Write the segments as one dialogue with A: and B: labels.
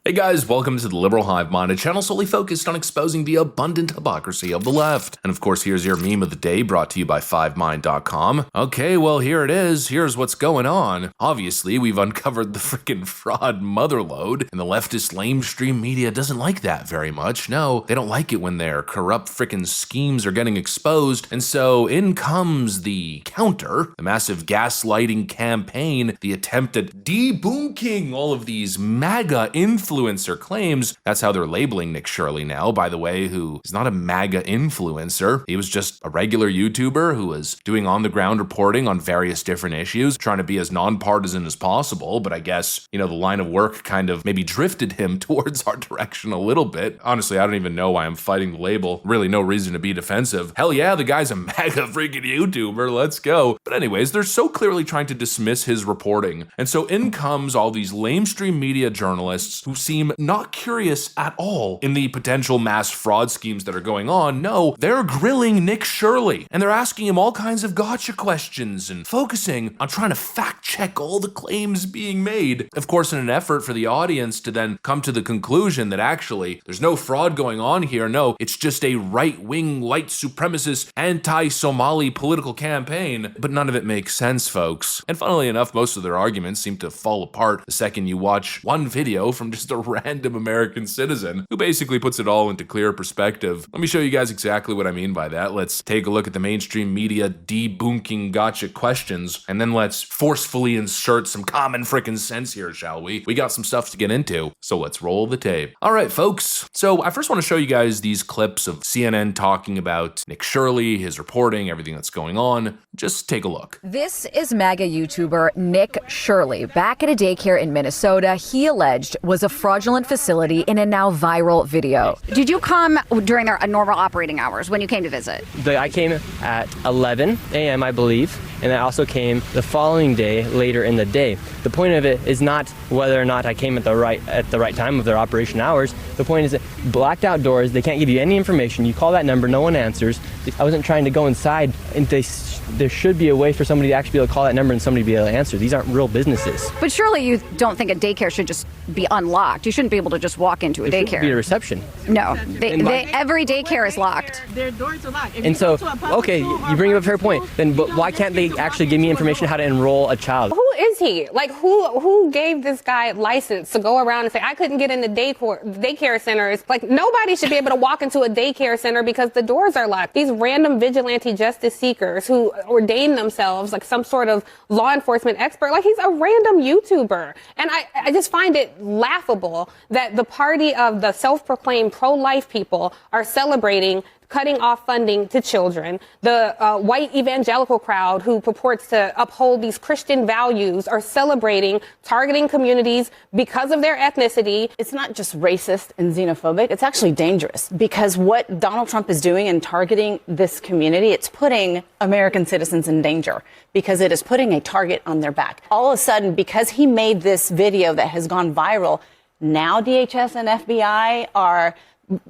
A: Hey guys, welcome to the Liberal Hive Mind, a channel solely focused on exposing the abundant hypocrisy of the left. And of course, here's your meme of the day brought to you by 5mind.com. Okay, well here it is, here's what's going on. Obviously, we've uncovered the freaking fraud motherlode, and the leftist lamestream media doesn't like that very much. No, they don't like it when their corrupt freaking schemes are getting exposed, and so in comes the counter, the massive gaslighting campaign, the attempt at debunking all of these MAGA influencer claims. That's how they're labeling Nick Shirley now, by the way, who is not a MAGA influencer. He was just a regular YouTuber who was doing on-the-ground reporting on various different issues, trying to be as nonpartisan as possible, but I guess, the line of work kind of maybe drifted him towards our direction a little bit. Honestly, I don't even know why I'm fighting the label. Really no reason to be defensive. Hell yeah, the guy's a MAGA freaking YouTuber, let's go. But anyways, they're so clearly trying to dismiss his reporting. And so in comes all these lamestream media journalists who seem not curious at all in the potential mass fraud schemes that are going on. No, they're grilling Nick Shirley, and they're asking him all kinds of gotcha questions and focusing on trying to fact check all the claims being made. Of course, in an effort for the audience to then come to the conclusion that actually there's no fraud going on here. No, it's just a right-wing, white supremacist, anti-Somali political campaign. But none of it makes sense, folks. And funnily enough, most of their arguments seem to fall apart the second you watch one video from just a random American citizen who basically puts it all into clear perspective. Let me show you guys exactly what I mean by that. Let's take a look at the mainstream media debunking gotcha questions, and then let's forcefully insert some common frickin' sense here, shall we? We got some stuff to get into, so let's roll the tape. All right, folks. So I first want to show you guys these clips of CNN talking about Nick Shirley, his reporting, everything that's going on. Just take a look.
B: This is MAGA YouTuber Nick Shirley. Back at a daycare in Minnesota, he alleged was a fraudulent facility in a now viral video.
C: Did you come during their normal operating hours when you came to visit?
D: I came at 11 a.m., I believe, and I also came the following day later in the day. The point of it is not whether or not I came at the right time of their operation hours. The point is that blacked out doors, they can't give you any information. You call that number, no one answers. I wasn't trying to go inside, and there should be a way for somebody to actually be able to call that number and somebody to be able to answer. These aren't real businesses.
C: But surely you don't think a daycare should just be unlocked. You shouldn't be able to just walk into a daycare.
D: Should be a reception.
C: No, every daycare is locked.
E: Their doors are locked.
D: And so, okay, you bring up a fair point. Then but why can't they actually give me information how to enroll a child?
F: Who is he? Like, who gave this guy license to go around and say, I couldn't get in the daycare centers? Like, nobody should be able to walk into a daycare center because the doors are locked. These random vigilante justice seekers who ordain themselves like some sort of law enforcement expert, like he's a random YouTuber. And I just find it laughable that the party of the self-proclaimed pro-life people are celebrating cutting off funding to children. The white evangelical crowd who purports to uphold these Christian values are celebrating targeting communities because of their ethnicity.
G: It's not just racist and xenophobic. It's actually dangerous because what Donald Trump is doing in targeting this community, it's putting American citizens in danger because it is putting a target on their back. All of a sudden, because he made this video that has gone viral, now DHS and FBI are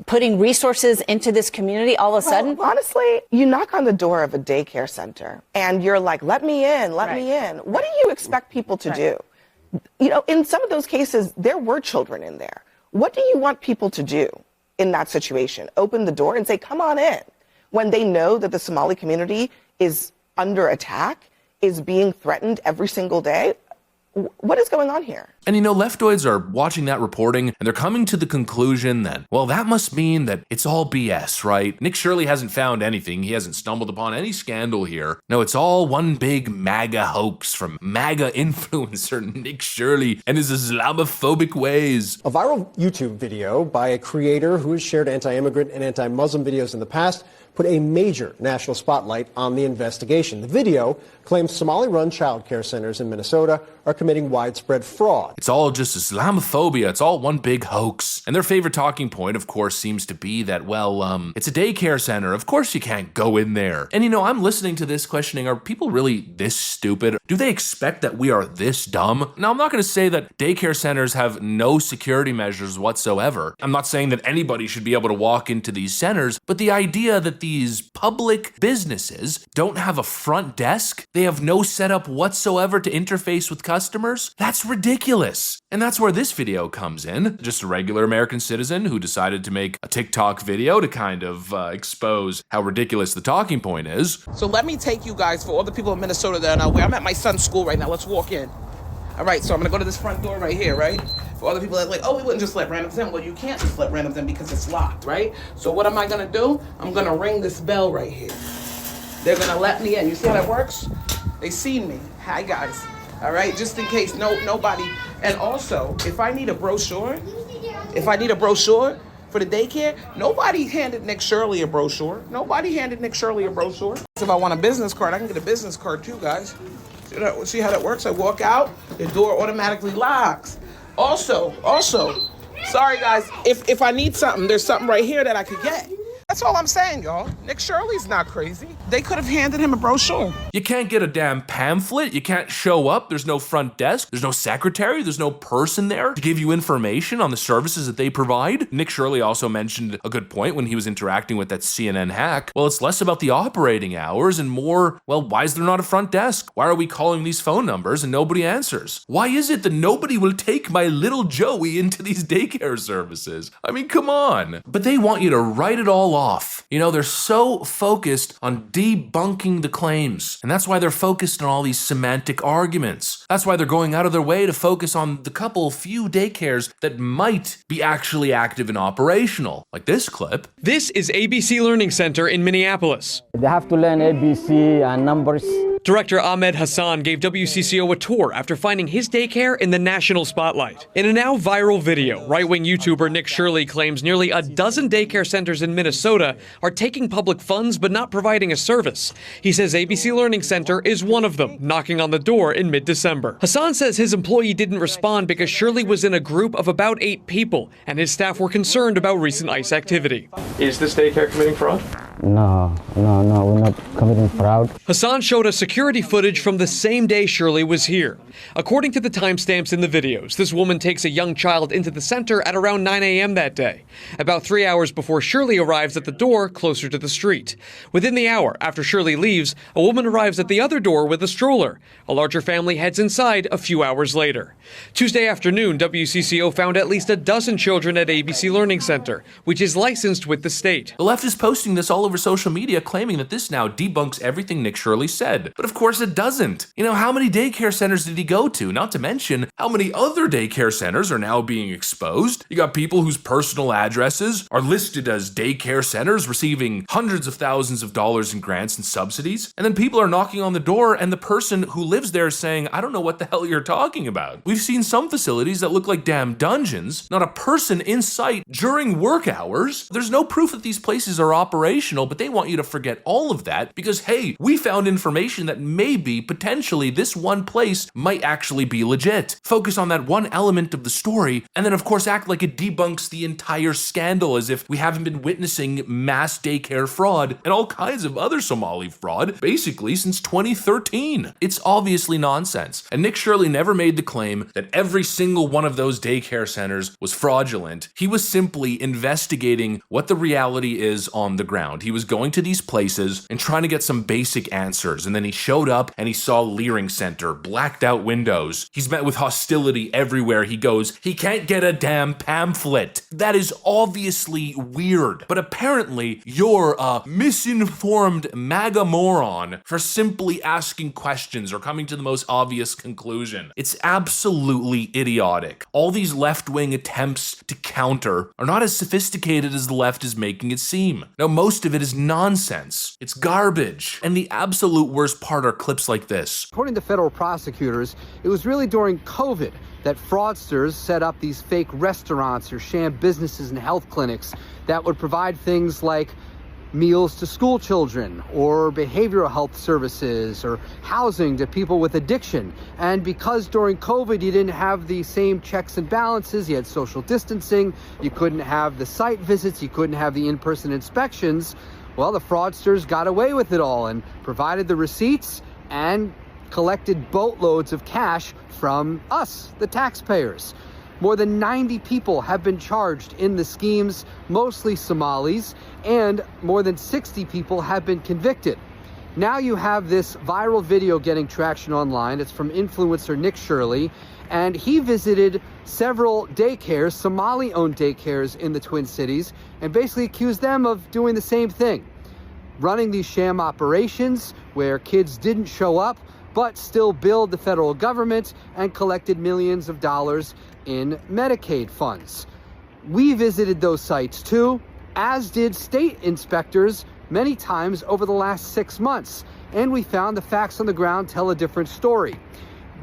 G: putting resources into this community all of a sudden?
H: Well, honestly, you knock on the door of a daycare center and you're like, let me in, let me in. What do you expect people to do? In some of those cases, there were children in there. What do you want people to do in that situation? Open the door and say, come on in, when they know that the Somali community is under attack, is being threatened every single day? What is going on here?
A: And leftoids are watching that reporting and they're coming to the conclusion that, well, that must mean that it's all BS, right? Nick Shirley hasn't found anything. He hasn't stumbled upon any scandal here. No, it's all one big MAGA hoax from MAGA influencer Nick Shirley and his Islamophobic ways.
I: A viral YouTube video by a creator who has shared anti-immigrant and anti-Muslim videos in the past put a major national spotlight on the investigation. The video claims Somali-run child care centers in Minnesota are committing widespread fraud.
A: It's all just Islamophobia. It's all one big hoax. And their favorite talking point, of course, seems to be that, well, it's a daycare center. Of course you can't go in there. And I'm listening to this questioning, are people really this stupid? Do they expect that we are this dumb? Now, I'm not going to say that daycare centers have no security measures whatsoever. I'm not saying that anybody should be able to walk into these centers, but the idea that these public businesses don't have a front desk? They have no setup whatsoever to interface with customers? That's ridiculous. And that's where this video comes in. Just a regular American citizen who decided to make a TikTok video to kind of expose how ridiculous the talking point is.
E: So let me take you guys, for all the people in Minnesota that are not aware, I'm at my son's school right now. Let's walk in. All right, so I'm gonna go to this front door right here, right? For all the people that are like, oh, we wouldn't just let randoms in. Well, you can't just let randoms in because it's locked, right? So what am I gonna do? I'm gonna ring this bell right here. They're gonna let me in. You see how that works? They see me. Hi, guys. All right, just in case nobody. And also, if I need a brochure for the daycare, nobody handed Nick Shirley a brochure. If I want a business card, I can get a business card too, guys. See how that works? I walk out, the door automatically locks. Also, sorry guys, if I need something, there's something right here that I could get. That's all I'm saying, y'all. Nick Shirley's not crazy. They could have handed him a brochure.
A: You can't get a damn pamphlet. You can't show up. There's no front desk. There's no secretary. There's no person there to give you information on the services that they provide. Nick Shirley also mentioned a good point when he was interacting with that CNN hack. Well, it's less about the operating hours and more, well, why is there not a front desk? Why are we calling these phone numbers and nobody answers? Why is it that nobody will take my little Joey into these daycare services? I mean, come on. But they want you to write it all off. You know, they're so focused on debunking the claims. And that's why they're focused on all these semantic arguments. That's why they're going out of their way to focus on the few daycares that might be actually active and operational. Like this clip.
J: This is ABC Learning Center in Minneapolis.
K: They have to learn ABC and numbers.
J: Director Ahmed Hassan gave WCCO a tour after finding his daycare in the national spotlight. In a now viral video, right-wing YouTuber Nick Shirley claims nearly a dozen daycare centers in Minnesota are taking public funds but not providing a service. He says ABC Learning Center is one of them, knocking on the door in mid-December. Hassan says his employee didn't respond because Shirley was in a group of about 8 people, and his staff were concerned about recent ICE activity.
L: Is this daycare committing fraud?
K: No, we're not committing fraud.
J: Hassan showed us security footage from the same day Shirley was here. According to the timestamps in the videos, this woman takes a young child into the center at around 9 a.m. that day, about 3 hours before Shirley arrives at the door closer to the street. Within the hour after Shirley leaves, a woman arrives at the other door with a stroller. A larger family heads inside a few hours later. Tuesday afternoon, WCCO found at least a dozen children at ABC Learning Center, which is licensed with the state.
A: The left is posting this all over social media, claiming that this now debunks everything Nick Shirley said. But of course it doesn't. You know, how many daycare centers did he go to? Not to mention, how many other daycare centers are now being exposed? You got people whose personal addresses are listed as daycare centers, receiving hundreds of thousands of dollars in grants and subsidies. And then people are knocking on the door and the person who lives there is saying, I don't know what the hell you're talking about. We've seen some facilities that look like damn dungeons, not a person in sight during work hours. There's no proof that these places are operational, but they want you to forget all of that because, hey, we found information that maybe, potentially, this one place might actually be legit. Focus on that one element of the story, and then of course act like it debunks the entire scandal as if we haven't been witnessing mass daycare fraud and all kinds of other Somali fraud basically since 2013. It's obviously nonsense. And Nick Shirley never made the claim that every single one of those daycare centers was fraudulent. He was simply investigating what the reality is on the ground. He was going to these places and trying to get some basic answers. And then he showed up and he saw Leering Center, blacked out windows. He's met with hostility everywhere he goes. He can't get a damn pamphlet. That is obviously weird. But apparently you're a misinformed MAGA moron for simply asking questions or coming to the most obvious conclusion. It's absolutely idiotic. All these left-wing attempts to counter are not as sophisticated as the left is making it seem. Now, most of it is nonsense. It's garbage. And the absolute worst part are clips like this.
M: According to federal prosecutors, it was really during COVID that fraudsters set up these fake restaurants or sham businesses and health clinics that would provide things like meals to school children or behavioral health services or housing to people with addiction. And because during COVID you didn't have the same checks and balances, you had social distancing, you couldn't have the site visits, you couldn't have the in-person inspections, well, the fraudsters got away with it all and provided the receipts and collected boatloads of cash from us, the taxpayers. More than 90 people have been charged in the schemes, mostly Somalis, and more than 60 people have been convicted. Now you have this viral video getting traction online. It's from influencer Nick Shirley, and he visited several daycares, Somali-owned daycares in the Twin Cities, and basically accused them of doing the same thing, running these sham operations where kids didn't show up, but still billed the federal government and collected millions of dollars in Medicaid funds. We visited those sites too, as did state inspectors many times over the last 6 months, and we found the facts on the ground tell a different story.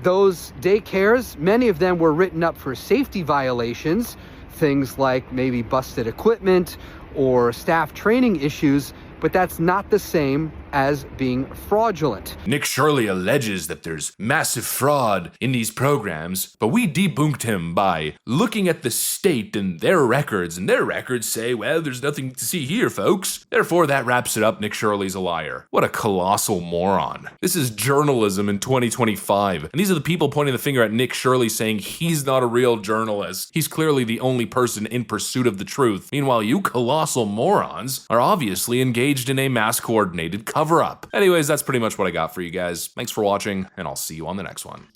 M: Those daycares, many of them were written up for safety violations, things like maybe busted equipment or staff training issues, but that's not the same as being fraudulent.
A: Nick Shirley alleges that there's massive fraud in these programs, but we debunked him by looking at the state and their records say, well, there's nothing to see here, folks. Therefore, that wraps it up. Nick Shirley's a liar. What a colossal moron. This is journalism in 2025, and these are the people pointing the finger at Nick Shirley saying he's not a real journalist. He's clearly the only person in pursuit of the truth. Meanwhile, you colossal morons are obviously engaged in a mass-coordinated cover-up. Anyways, that's pretty much what I got for you guys. Thanks for watching, and I'll see you on the next one.